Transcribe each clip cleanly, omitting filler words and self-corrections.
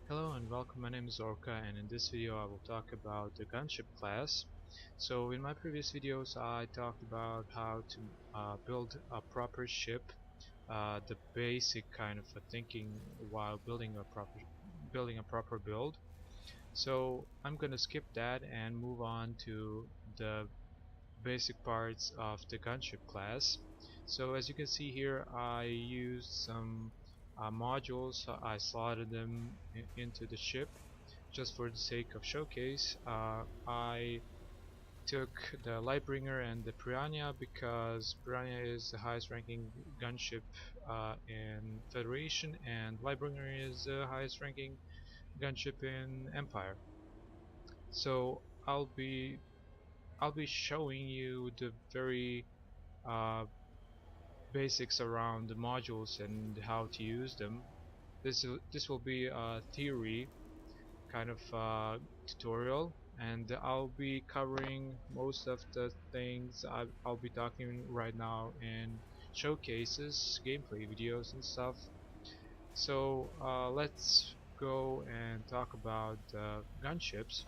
Hello and welcome, my name is Orca, and in this video I will talk about the gunship class. So in my previous videos I talked about how to build a proper ship, the basic kind of thinking while building a proper build. So I'm gonna skip that and move on to the basic parts of the gunship class. So as you can see here, I used some modules. I slotted them into the ship just for the sake of showcase. I took the Lightbringer and the Piranha because Piranha is the highest ranking gunship in Federation, and Lightbringer is the highest ranking gunship in Empire. So I'll be showing you the very uh, basics around the modules and how to use them. This will be a theory kind of tutorial, and I'll be covering most of the things I'll be talking right now in showcases, gameplay videos and stuff. So let's go and talk about gunships.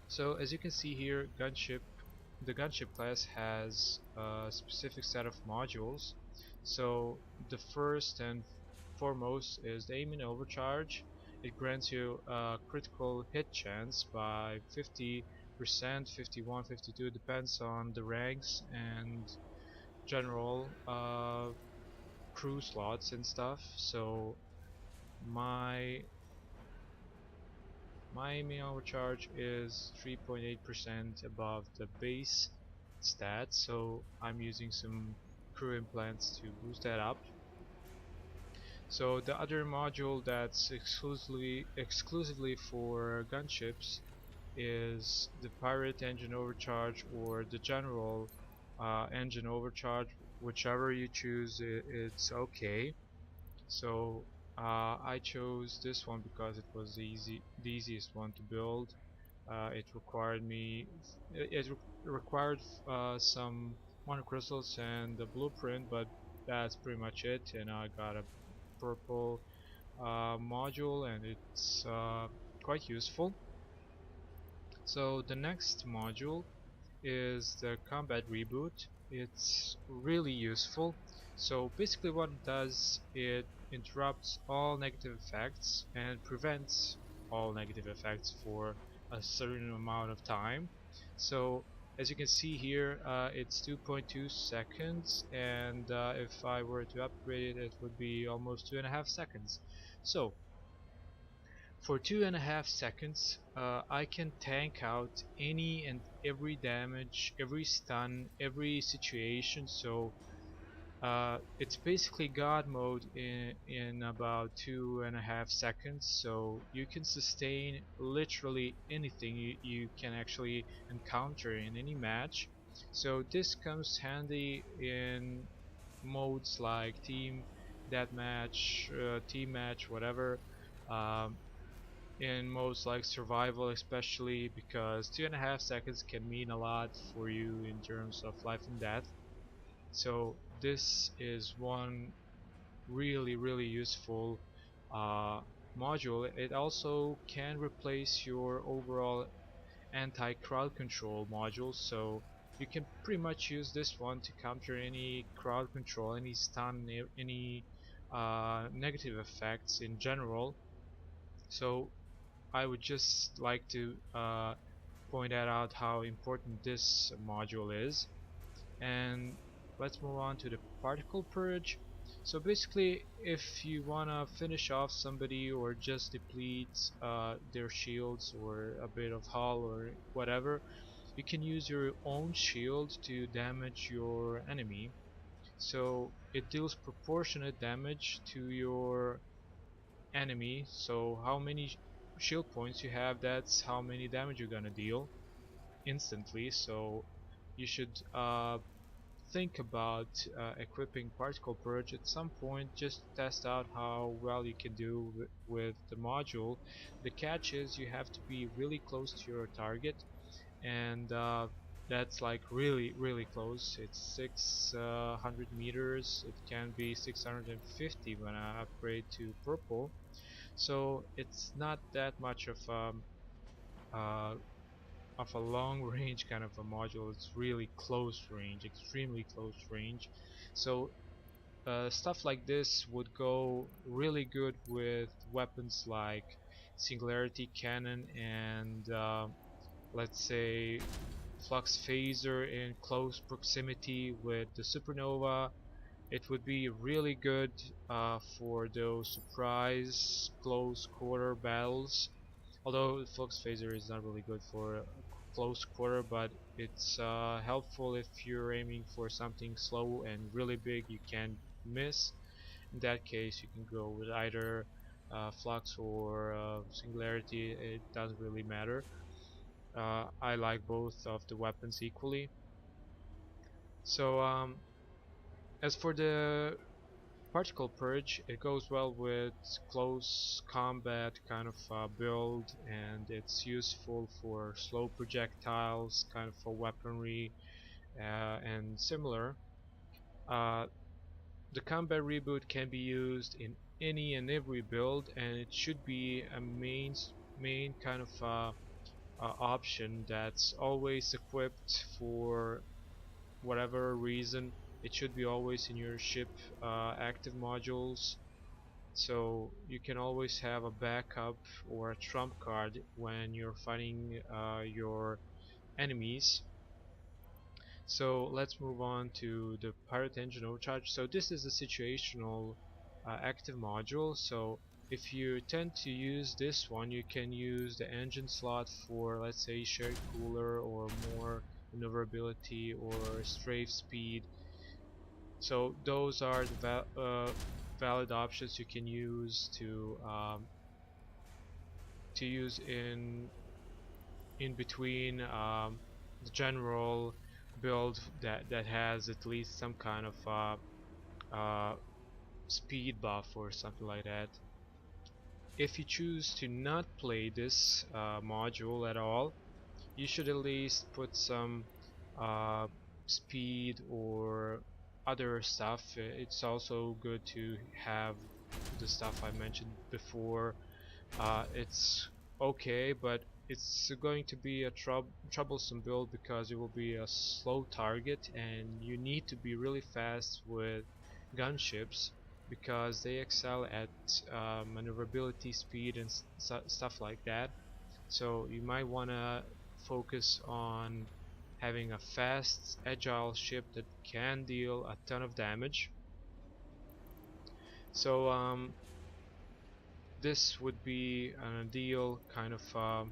So as you can see here, the gunship class has a specific set of modules. So the first and foremost is the aim and overcharge. It grants you a critical hit chance by 50%, 51, 52, depends on the ranks and general crew slots and stuff. So my my main overcharge is 3.8% above the base stat, so I'm using some crew implants to boost that up. So the other module that's exclusively for gunships is the pirate engine overcharge or the general engine overcharge. Whichever you choose, it's okay. So I chose this one because it was the easiest one to build. It required me it required some monocrystals and the blueprint, but that's pretty much it. And I got a purple module, and it's quite useful. So the next module is the combat reboot. It's really useful. So basically what it does, it interrupts all negative effects and prevents all negative effects for a certain amount of time. So as you can see here, it's 2.2 seconds, and if I were to upgrade it, it would be almost 2.5 seconds. So for 2.5 seconds, I can tank out any and every damage, every stun, every situation. So it's basically God mode in about 2.5 seconds. So you can sustain literally anything you can actually encounter in any match. So this comes handy in modes like team deathmatch, team match, whatever. Um, in modes like survival, especially because 2.5 seconds can mean a lot for you in terms of life and death. So this is one really useful uh, module. It also can replace your overall anti-crowd control module, so you can pretty much use this one to counter any crowd control, any stun, any negative effects in general. So I would just like to point out how important this module is. And let's move on to the particle purge. So basically, if you wanna finish off somebody or just deplete their shields or a bit of hull or whatever, you can use your own shield to damage your enemy. So it deals proportionate damage to your enemy. So how many shield points you have, that's how many damage you're gonna deal instantly. So you should think about equipping particle purge at some point, just to test out how well you can do with the module. The catch is you have to be really close to your target, and that's like really close. It's 600 meters. It can be 650 when I upgrade to purple. So it's not that much uh, of a long range kind of a module. It's really close range, extremely close range. So stuff like this would go really good with weapons like Singularity Cannon and let's say Flux Phaser in close proximity with the Supernova. It would be really good for those surprise close quarter battles. Although Flux Phaser is not really good for close quarter, but it's helpful if you're aiming for something slow and really big you can't miss. In that case, you can go with either Flux or Singularity. It doesn't really matter. I like both of the weapons equally. So as for the Particle Purge, it goes well with close combat kind of build, and it's useful for slow projectiles, kind of for weaponry and similar. Uh, the combat reboot can be used in any and every build, and it should be a main kind of option that's always equipped for whatever reason. It should be always in your ship active modules, so you can always have a backup or a trump card when you're fighting your enemies. So let's move on to the Pirate Engine Overcharge. So this is a situational active module. So if you tend to use this one, you can use the engine slot for, let's say, shared cooler or more maneuverability or strafe speed. So those are the valid options you can use to use in between the general build that has at least some kind of uh, speed buff or something like that. If you choose to not play this module at all, you should at least put some uh, speed or other stuff. It's also good to have the stuff I mentioned before. It's okay, but it's going to be a troublesome build because it will be a slow target, and you need to be really fast with gunships because they excel at maneuverability, speed, and stuff like that. So you might want to focus on having a fast, agile ship that can deal a ton of damage. So this would be an ideal kind of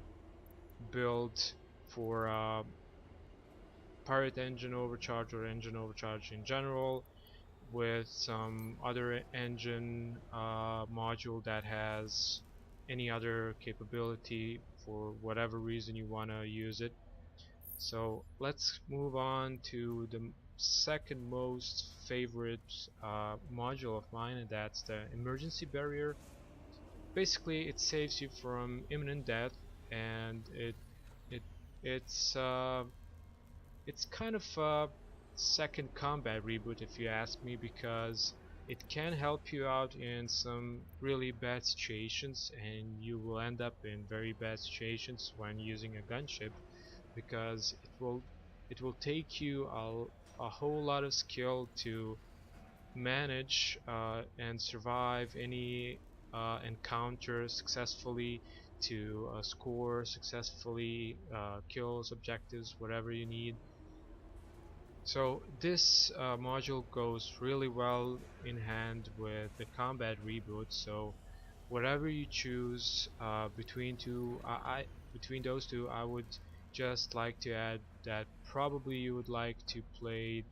build for Pirate Engine Overcharge or Engine Overcharge in general, with some other engine module that has any other capability for whatever reason you want to use it. So let's move on to the second most favorite module of mine, and that's the emergency barrier. Basically, it saves you from imminent death, and it it's uh, it's kind of a second combat reboot if you ask me, because it can help you out in some really bad situations, and you will end up in very bad situations when using a gunship, because it will take you a whole lot of skill to manage and survive any encounter successfully, to score successfully kills, objectives, whatever you need. So this module goes really well in hand with the combat reboot. So whatever you choose between those two, I would just like to add that probably you would like to play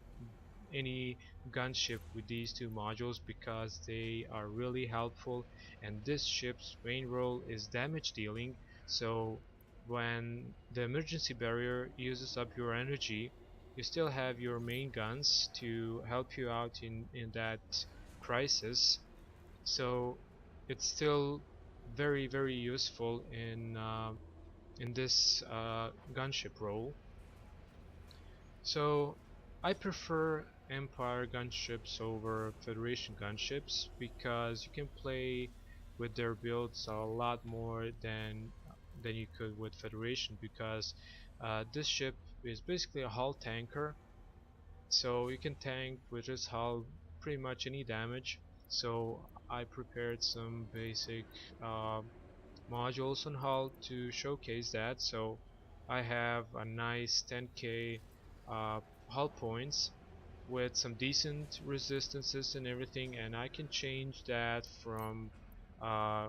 any gunship with these two modules because they are really helpful, and this ship's main role is damage dealing. So when the emergency barrier uses up your energy, you still have your main guns to help you out in that crisis. So it's still very useful in this gunship role. So I prefer Empire gunships over Federation gunships because you can play with their builds a lot more than you could with Federation, because this ship is basically a hull tanker, so you can tank with this hull pretty much any damage. So I prepared some basic uh, modules on hull to showcase that. So I have a nice 10k uh, hull points with some decent resistances and everything, and I can change that from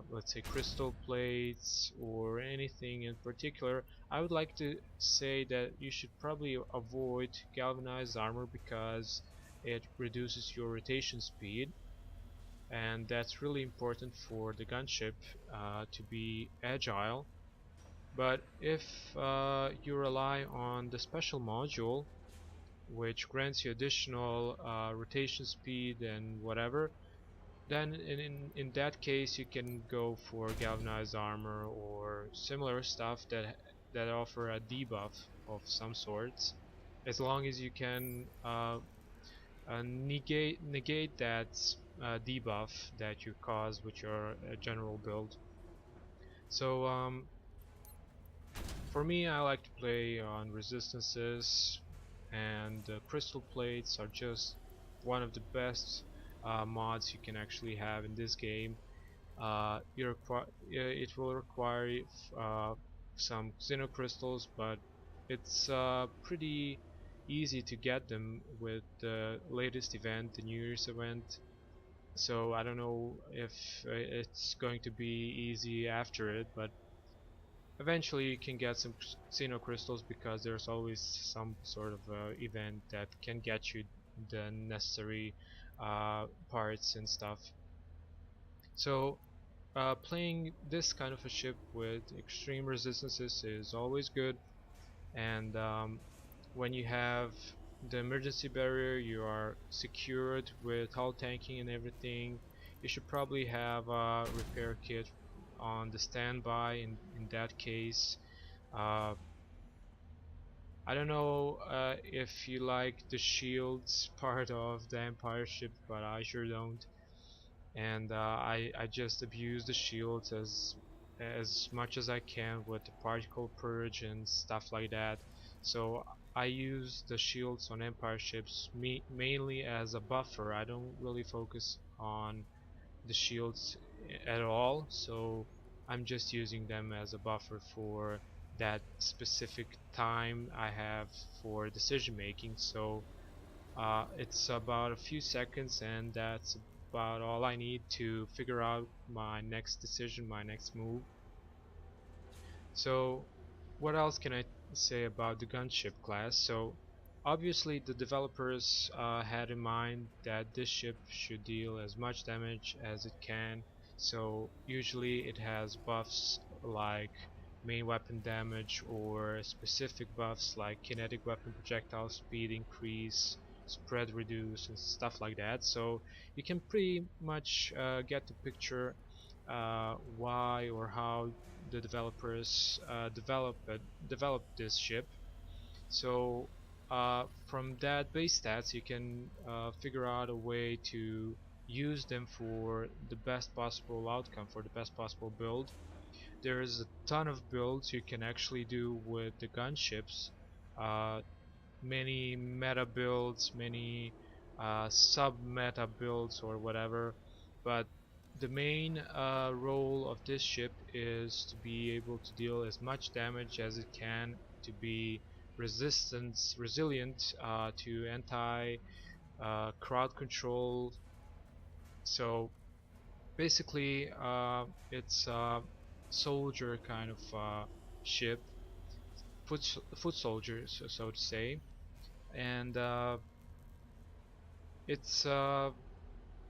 let's say crystal plates or anything in particular. I would like to say that you should probably avoid galvanized armor because it reduces your rotation speed, and that's really important for the gunship to be agile. But if you rely on the special module, which grants you additional rotation speed and whatever, then in that case you can go for galvanized armor or similar stuff that offer a debuff of some sorts, as long as you can negate that debuff that you cause with your general build. So for me, I like to play on resistances, and crystal plates are just one of the best mods you can actually have in this game. It will require some xenocrystals, but it's pretty easy to get them with the latest event, the New Year's event. So I don't know if it's going to be easy after it, but eventually you can get some xenocrystals because there's always some sort of event that can get you the necessary parts and stuff. So playing this kind of a ship with extreme resistances is always good, and when you have the emergency barrier, you are secured with hull tanking and everything. You should probably have a repair kit on the standby in that case. uh, I don't know if you like the shields part of the Empire ship, but I sure don't, and I just abuse the shields as much as I can with the particle purge and stuff like that. So I use the shields on Empire ships mainly as a buffer. I don't really focus on the shields at all, so I'm just using them as a buffer for that specific time I have for decision making. So it's about a few seconds, and that's about all I need to figure out my next decision, my next move. So what else can I say about the gunship class? So obviously the developers had in mind that this ship should deal as much damage as it can. So usually it has buffs like main weapon damage or specific buffs like kinetic weapon projectile speed increase, spread reduce, and stuff like that. So you can pretty much get the picture why or how the developers developed this ship. So from that base stats, you can figure out a way to use them for the best possible outcome, for the best possible build. There is a ton of builds you can actually do with the gunships. Uh, Many meta builds, many sub meta builds or whatever, but the main role of this ship is to be able to deal as much damage as it can, to be resilient to anti crowd control. So basically it's a soldier kind of ship, foot soldier, so to say, and it's a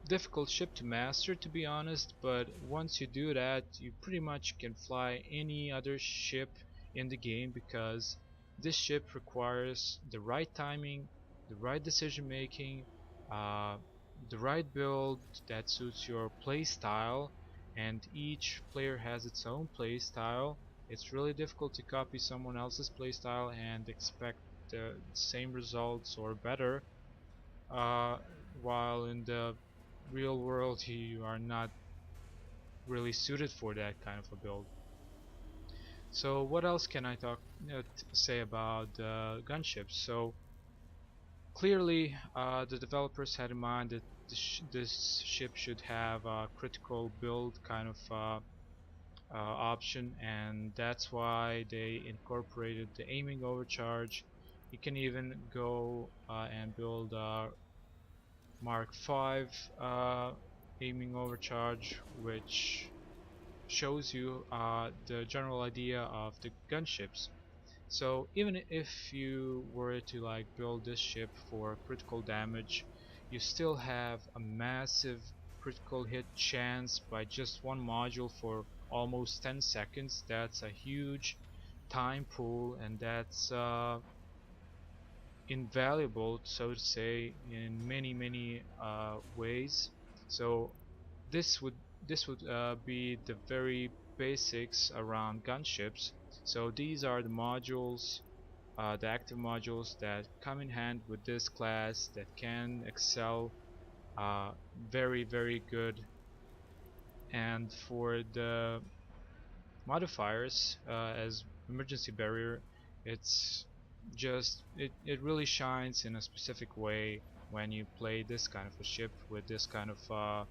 difficult ship to master, to be honest, but once you do that you pretty much can fly any other ship in the game, because this ship requires the right timing, the right decision making, uh, the right build that suits your play style, and each player has its own play style. It's really difficult to copy someone else's play style and expect the same results or better, uh, while in the real world you are not really suited for that kind of a build. So what else can I say about gunships? So clearly, the developers had in mind that this ship should have a critical build kind of option, and that's why they incorporated the aiming overcharge. You can even go and build a Mark V aiming overcharge, which shows you the general idea of the gunships. So even if you were to like build this ship for critical damage, you still have a massive critical hit chance by just one module for almost 10 seconds. That's a huge time pool, and that's invaluable, so to say, in many ways. So this would be the very basics around gunships. So these are the modules, the active modules that come in hand with this class that can excel very good. And for the modifiers, as emergency barrier, it really shines in a specific way when you play this kind of a ship with this kind of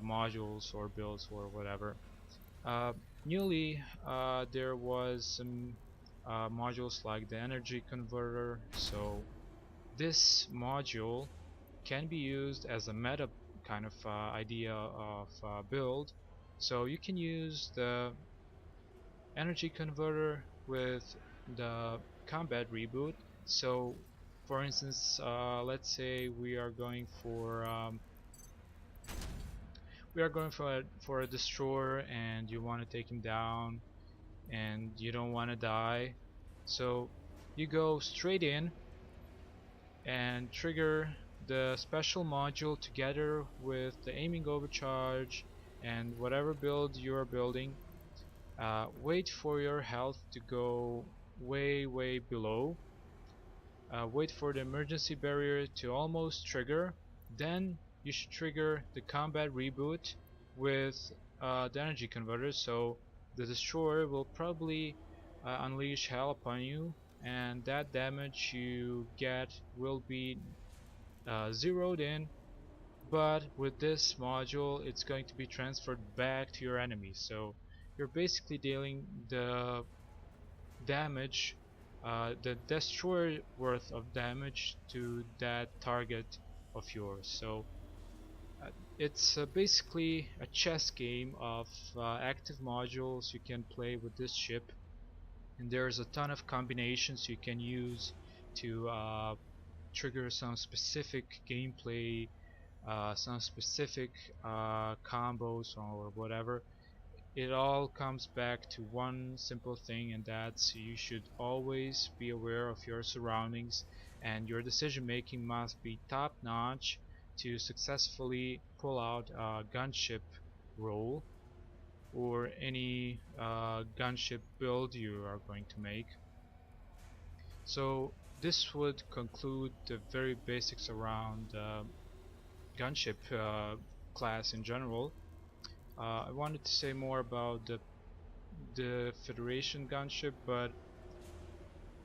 modules or builds or whatever. Uh, Newly, there was some modules like the energy converter. So this module can be used as a meta kind of idea of build. So you can use the energy converter with the combat reboot. So for instance, let's say we are going for a destroyer, and you want to take him down, and you don't want to die. So you go straight in and trigger the special module together with the aiming overcharge and whatever build you are building. Wait for your health to go way below. Wait for the emergency barrier to almost trigger. Then you should trigger the combat reboot with the energy converter. So the destroyer will probably unleash hell upon you, and that damage you get will be zeroed in. But with this module, it's going to be transferred back to your enemy. So you're basically dealing the damage, the destroyer worth of damage to that target of yours. So it's basically a chess game of active modules you can play with this ship, and there's a ton of combinations you can use to trigger some specific gameplay, some specific combos or whatever. It all comes back to one simple thing, and that's you should always be aware of your surroundings, and your decision making must be top notch to successfully pull out a gunship role or any gunship build you are going to make. So this would conclude the very basics around gunship class in general. I wanted to say more about the Federation gunship, but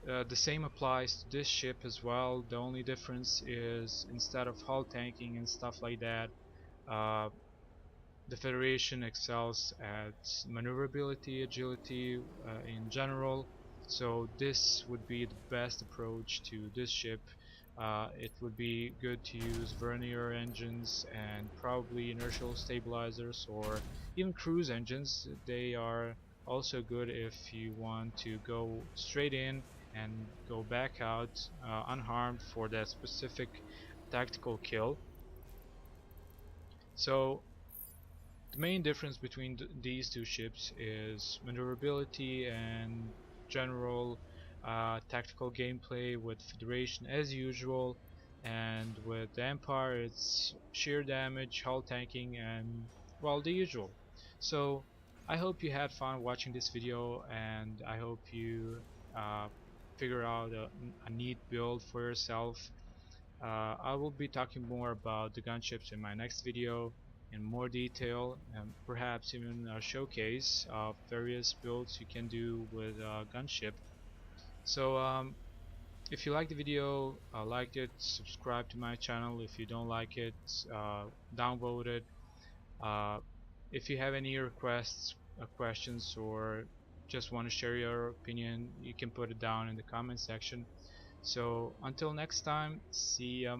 the same applies to this ship as well. The only difference is instead of hull tanking and stuff like that, uh, the Federation excels at maneuverability, agility in general. So this would be the best approach to this ship. It would be good to use vernier engines and probably inertial stabilizers or even cruise engines. They are also good if you want to go straight in and go back out unharmed for that specific tactical kill. So the main difference between these two ships is maneuverability and general tactical gameplay with Federation as usual, and with the Empire it's sheer damage, hull tanking, and well, the usual. So I hope you had fun watching this video, and I hope you uh, figure out a neat build for yourself. I will be talking more about the gunships in my next video, in more detail, and perhaps even a showcase of various builds you can do with Gunship. So if you like the video, like it, subscribe to my channel. If you don't like it, downvote it. uh, if you have any requests, questions, or just want to share your opinion, you can put it down in the comment section. So until next time, see ya.